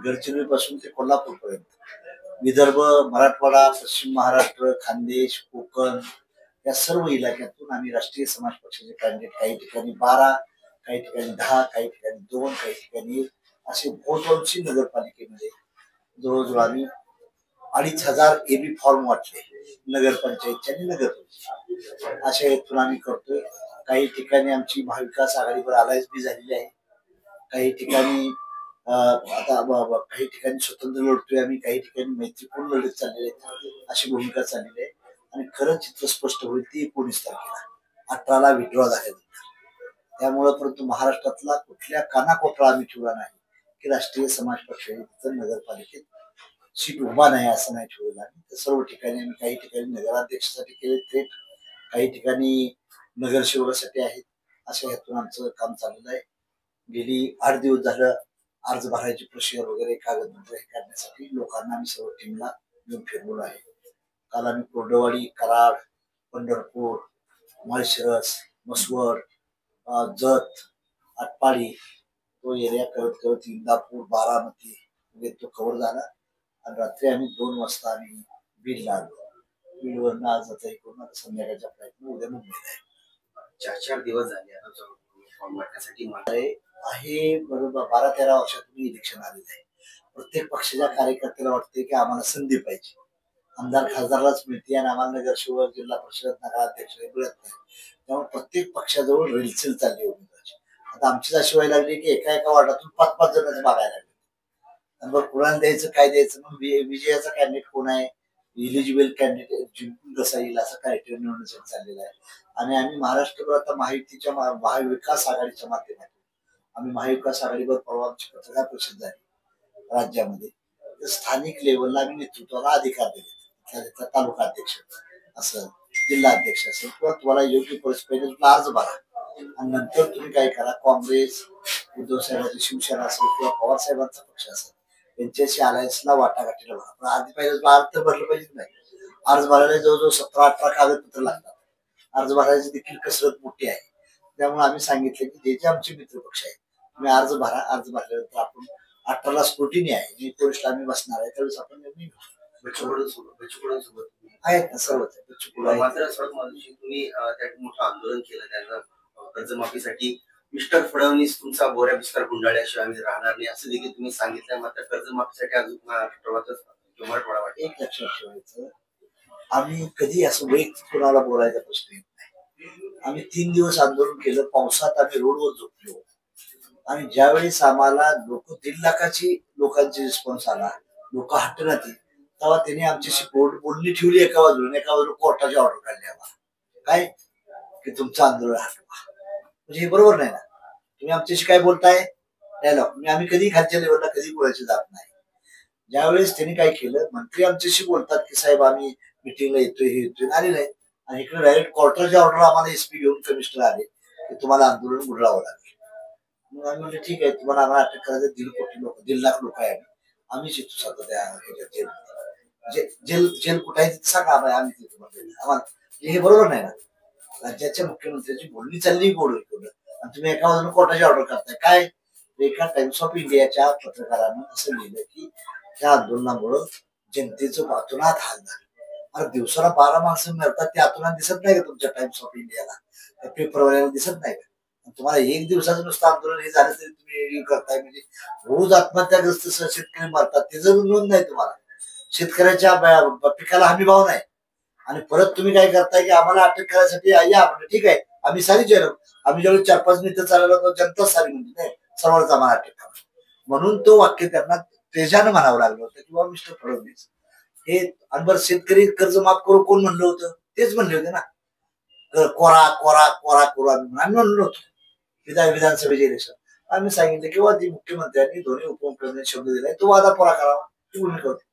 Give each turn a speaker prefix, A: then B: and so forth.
A: गडचिरोली पासून ते कोल्हापूर पर्यंत विदर्भ, मराठवाडा, पश्चिम महाराष्ट्र, खानदेश, कोकण या सर्व इलाक्यातून आम्ही राष्ट्रीय समाज पक्षाचे कॅन्डिडेट काही ठिकाणी 12, काही ठिकाणी 10, काही ठिकाणी 2, काही ठिकाणी असे बहुतांशी नगरपालिकेमध्ये जवळजवळ आम्ही 2,500 एबी फॉर्म वाटले नगरपंचायतचे आणि नगरपंचायत अशा हेतून आम्ही करतोय. काही ठिकाणी आमची महाविकास आघाडीवर अलायन्स बी झालेली आहे. काही ठिकाणी आता काही ठिकाणी स्वतंत्र लढतोय आम्ही, काही ठिकाणी मैत्रीपूर्ण लढत चाललेली आहे, अशी भूमिका चाललेली आहे. आणि खरं चित्र स्पष्ट होईल ती 19 तारखेला 18ला विड्रॉ झाल्यानंतर. त्यामुळं परंतु महाराष्ट्रातला कुठल्या कानाकोपरा आम्ही ठेवला नाही की राष्ट्रीय समाज पक्षाने नगरपालिकेत सीट उभा नाही असं नाही ठेवलं आम्ही. तर सर्व ठिकाणी आम्ही काही ठिकाणी नगराध्यक्षासाठी केले थेट, काही ठिकाणी नगरसेवकासाठी आहेत. अशा हेतून आमचं काम चाललेलं आहे. गेली 8 दिवस झालं अर्ज भरायची प्रोसिजर वगैरे कागदपत्र हे करण्यासाठी लोकांना आम्ही सर्व टीमला घेऊन फिरवलो आहे. काल आम्ही कोरडवाडी, कराड, पंढरपूर, माळशिरस, मसवड, जत, आटपाडी तो एरिया करत करत इंदापूर, बारामती वगैरे तो कव्हर झाला. आणि रात्री आम्ही 2 वाजता आम्ही बीडला आलो. बीडवरनं आज आता करून आता संध्याकाळच्या प्रयत्न उद्या मुंबईला आहे.
B: 4 दिवस झाले
A: आहे बरोबर. 12-13 वर्षातून इलेक्शन आलेलं आहे. प्रत्येक पक्षाच्या कार्यकर्त्याला वाटते की आम्हाला संधी पाहिजे. आमदार खासदारलाच मिळते आणि आम्हाला नगरसेवक, जिल्हा परिषद, नगराध्यक्ष मिळत नाही. त्यामुळे प्रत्येक पक्षाजवळ रेलचेल चालली होती. आता आमचीच अशी व्हायला लागली की एका वार्डातून 5-5 जणांचं मागायला लागले. आणि मग कुणाला द्यायचं, काय द्यायचं, मग विजयाचा कॅन्डिडेट कोण आहे, इलिजिबल कॅन्डिडेट जिंकून कसा येईल असं क्रायटेरिया निवडण्यासाठी चाललेलं आहे. आणि आम्ही महाराष्ट्रभर आता महायुतीच्या महाविकास आघाडीच्या माध्यमातून आम्ही महाविकास आघाडीवर परवा आमची पत्रकार परिषद झाली राज्यामध्ये. तर स्थानिक लेवलला आम्ही नेतृत्वाला अधिकार दिले. तालुका अध्यक्ष असेल, जिल्हा अध्यक्ष असेल, किंवा तुम्हाला योग्य परिस्थिती तुला अर्ज भरा आणि नंतर तुम्ही काय करा, काँग्रेस, उद्धव साहेबांची शिवसेना असेल किंवा पवार साहेबांचा पक्ष असेल त्यांच्याशी अलायन्सला वाटाघाटीला भरा. पण आधी पाहिजे अर्ज तर भरलं पाहिजे नाही. अर्ज भरायला जवळजवळ 17-18 कागदपत्र लागतात. अर्ज भरायची देखील कसरत मोठी आहे. त्यामुळे आम्ही सांगितलं की जे जे आमचे मित्र पक्ष आहेत तुम्ही अर्ज भरा. अर्ज भरल्यानंतर आपण 18ला स्क्रुटिनी आहे, जी पोस्टला आम्ही बसणार आहे, त्यावेळेस आपण निर्णय घेऊ. आहेत ना सर्वच.
B: मात्र तुम्ही त्या मोठं आंदोलन केलं त्यांना कर्जमाफीसाठी. मिस्टर फडणवीस तुमचा बोऱ्या बिस्तर गुंडाळल्याशिवाय आम्ही राहणार नाही असं देखील तुम्ही सांगितलं. मात्र कर्जमाफीसाठी अजून मराठवाडा वाटत.
A: एक लक्षात ठेवायचं, आम्ही कधी असं वैयक्तिक कोणाला बोलायचा प्रश्न येत नाही. आम्ही 3 दिवस आंदोलन केलं. पावसात आम्ही रोडवर झोपलो. आणि ज्यावेळेस आम्हाला 1.5 लाखाची लोकांची रिस्पॉन्स आला, लोक हटण्यात येईल, तेव्हा त्यांनी आमच्याशी बोलणी ठेवली एका बाजूला. एका बाजूला कोर्टाची ऑर्डर काढली आम्हाला काय की तुमचं आंदोलन हटवा. म्हणजे हे बरोबर नाही ना. तुम्ही आमच्याशी काय बोलताय डायलॉग. आम्ही कधी खालच्या लेवलला कधी बोलायची जात नाही. ज्यावेळेस त्यांनी काय केलं, मंत्री आमच्याशी बोलतात की साहेब आम्ही मिटिंगला येतोय, हे येतोय, आले नाही. आणि इकडे डायरेक्ट कोर्टाची ऑर्डर आम्हाला एसपी घेऊन कमिशनर आले की तुम्हाला आंदोलन गुडलावं लागेल. मग आम्ही म्हणजे ठीक आहे, तुम्हाला आम्हाला अटक करायचं. 1.5 कोटी लोक, 1.5 लाख लोक आहे. आम्ही शिकतो स्वतः त्या जेल कुठे आहे तिथे सांगा आम्ही तिथे. आम्हाला हे बरोबर नाही ना. राज्याच्या मुख्यमंत्र्यांची बोलणी चालली गोड आणि तुम्ही एका बाजूला कोर्टाची ऑर्डर करताय काय. एका टाइम्स ऑफ इंडियाच्या पत्रकारानं असं लिहिलं की त्या आंदोलनामुळं जनतेचं अतोनात हाल झालं. अरे दिवसाला 12 माणसं मिळतात, ते अतोनात दिसत नाही का तुमच्या टाइम्स ऑफ इंडियाला, त्या पेपरवाल्याला दिसत नाही का. तुम्हाला 1 दिवसाचं नुसतं आंदोलन हे झालं तरी तुम्ही करताय. म्हणजे रोज आत्महत्याग्रस्त शेतकरी मरतात, ते जर नोंद नाही तुम्हाला. शेतकऱ्याच्या पिकाला हमी भाव नाही. आणि परत तुम्ही काय करताय की आम्हाला अटक करायसाठी या म्हणजे ठीक आहे आम्ही सारी जन आम्ही ज्यावेळी 4-5 मिनिटं चालवलं तर जनता सारी म्हणजे नाही सर्वच आम्हाला अटक करा. म्हणून तो वाक्य त्यांना तेजानं म्हणावं लागलं होतं किंवा मिस्टर फडणवीस हे. आणि बरं शेतकरी कर्ज माफ करू कोण म्हणलं होतं, तेच म्हणले होते ना. कोरा कोरा कोरा करू आम्ही म्हणलो होतो विधानसभेचे इलेक्शन. आम्ही सांगितलं किंवा ती मुख्यमंत्र्यांनी दोन्ही उपमुख्यमंत्र्यांनी शब्द दिलाय तो वादा पुरा करावा, ती भूमिका होती.